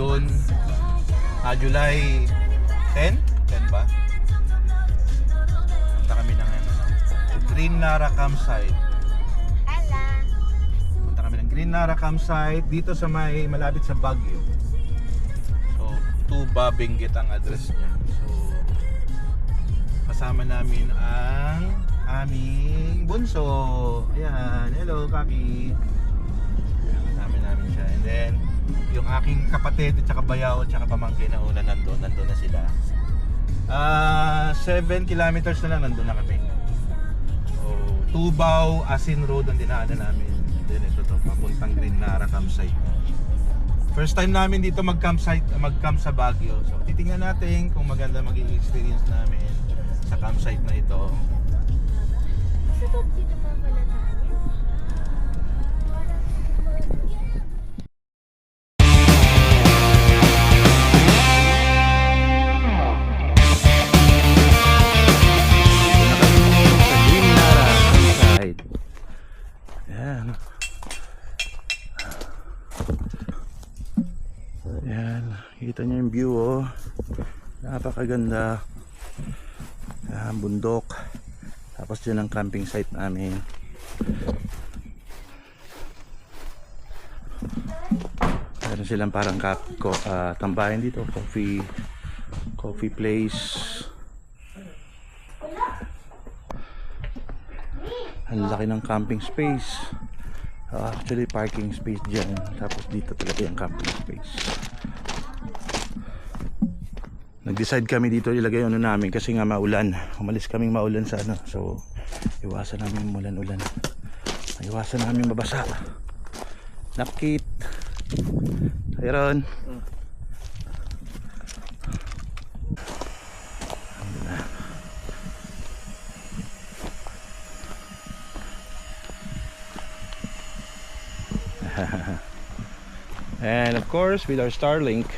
June, July 10? 10 ba? Punta kami ng Green Nara Campsite. Punta kami ng Green Nara Campsite dito sa malapit sa Baguio. So, Tuba Benguet ang address niya. So, kasama namin ang aming bunso. Ayan, hello Kaki. Kasama namin siya. And then, yung aking kapatid at saka bayaw at saka pamangkin na una nandun na sila. 7 kilometers na lang nandun na kami. So, Tubao, Asin Road ang dinaanan namin. And then ito to, papuntang Green Nara Campsite. First time namin dito mag-camp sa Baguio. So, titingnan natin kung maganda magiging experience namin sa campsite na ito. Dito pa pala tayo. Sa Green Nara Campsite. Ayan. Ayan. Kita nyo yung view, oh. Napakaganda. Ayan, bundok. Tapos yun ang camping site namin. Meron silang parang tambayan dito, coffee place. Ang laki ng camping space. Actually parking space dyan. Tapos dito talaga yung camping space. Nag-decide kami dito ilagay ano namin kasi nga maulan. Umalis kaming maulan sa ano. So iwasan namin ulan-ulan. Iwasan namin mabasa. Nakit. Ayun. And of course with our Starlink.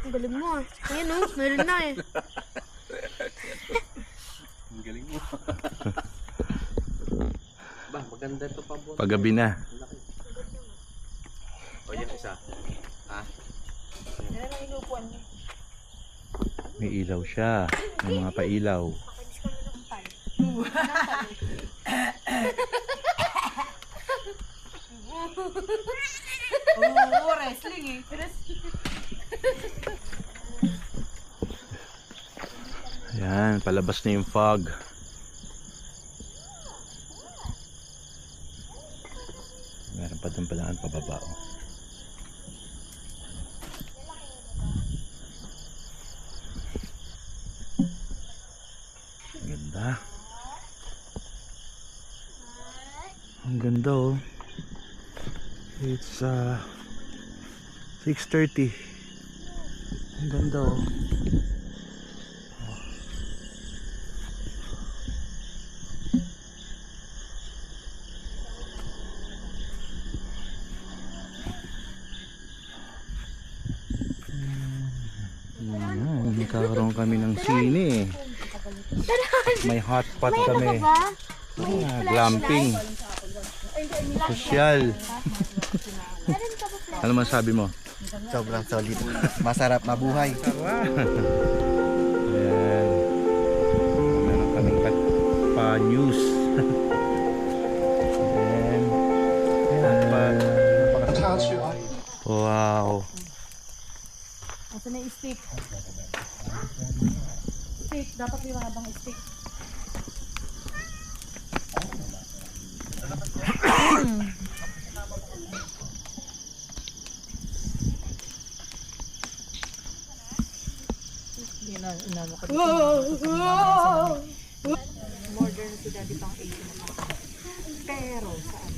Ang galing mo ah. Ayan oh, meron na eh. Ang galing mo. Ba, maganda ito pa po. Paggabi na. O yan isa. Ha? Meron ang inupuan niya. May ilaw siya. May mga pailaw. Pakinis ka na ng pan. Oo, wrestling eh. Ayan, palabas na yung fog. Meron pa doon palaan pababa. Oh. Ang ganda. Ang ganda oh. It's 6:30. Ang ganda oh. Nagkakaroon kami ng sine. May hot pot kami. Glamping. Sosyal. Ano masabi mo? Sobrang solid. Masarap mabuhay. Ayan. Meron kaming pa-news. Ayan. Hot pot. Wow. Ito na yung stick. Stick, dapat may mahabang stick. Hindi na, inano ka dito. Modern si daddy pang 80 na pa. Pero, saan?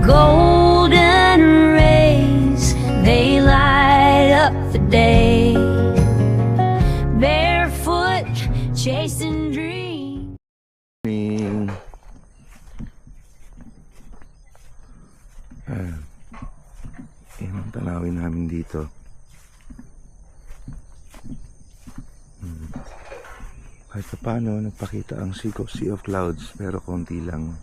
Golden rays, they light up the day. Barefoot, chasing dreams. Yan ang tanawin namin dito. Kahit pa paano, nagpakita ang sea of clouds, pero konti lang.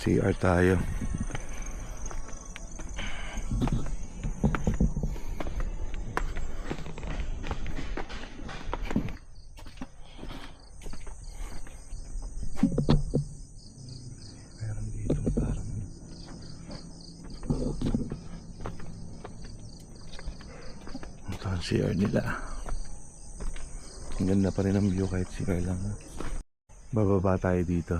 CR tayo. Meron dito parang ito ang CR nila. Ang ganda pa rin ang view kahit CR lang. Bababa tayo dito.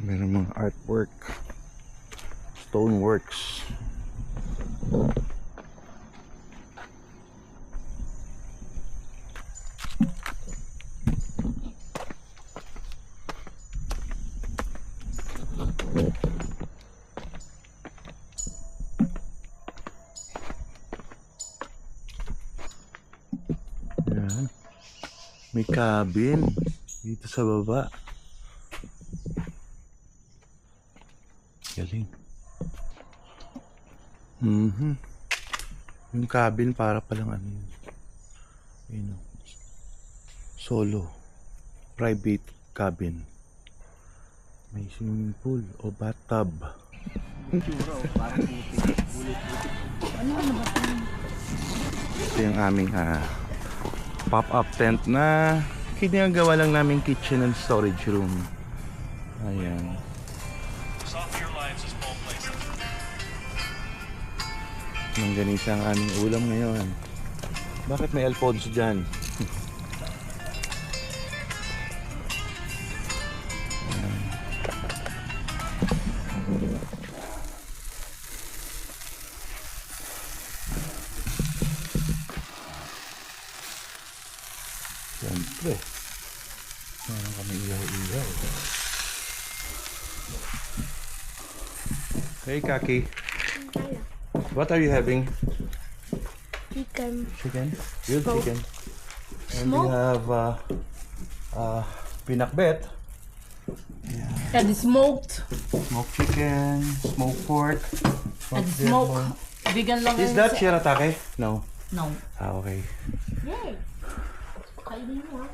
Meron mga artwork, stoneworks. Yan. May cabin dito sa baba. Galing. Yung cabin para palang ano yun. Ayun o. Solo. Private cabin. May swimming pool o bathtub. Ito yung aming pop-up tent na kinagawa lang namin kitchen and storage room. Ayan. Mangganisa ang aming ulam ngayon. Bakit may Alfonso dyan? Siyempre. Meron kami iyaw-iyaw. Hey, Kaki. What are you having? Chicken. Chicken? Grilled Smoke. chicken. And we Smoke. have pinakbet. And smoked. Smoked chicken, smoked pork. And smoked smoke. deer Vegan lang bone. Is yun that sa- shiratake? No. No. Ah, okay. Yay! Kainin mo ha.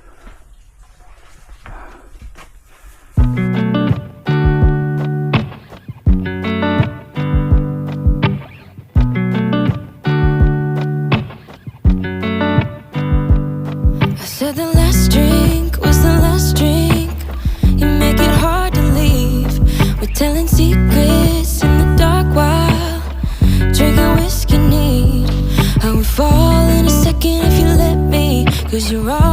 I said the last drink was the last drink. You make it hard to leave. We're telling secrets in the dark while drinking whiskey neat. I would fall in a second if you let me, 'cause you're all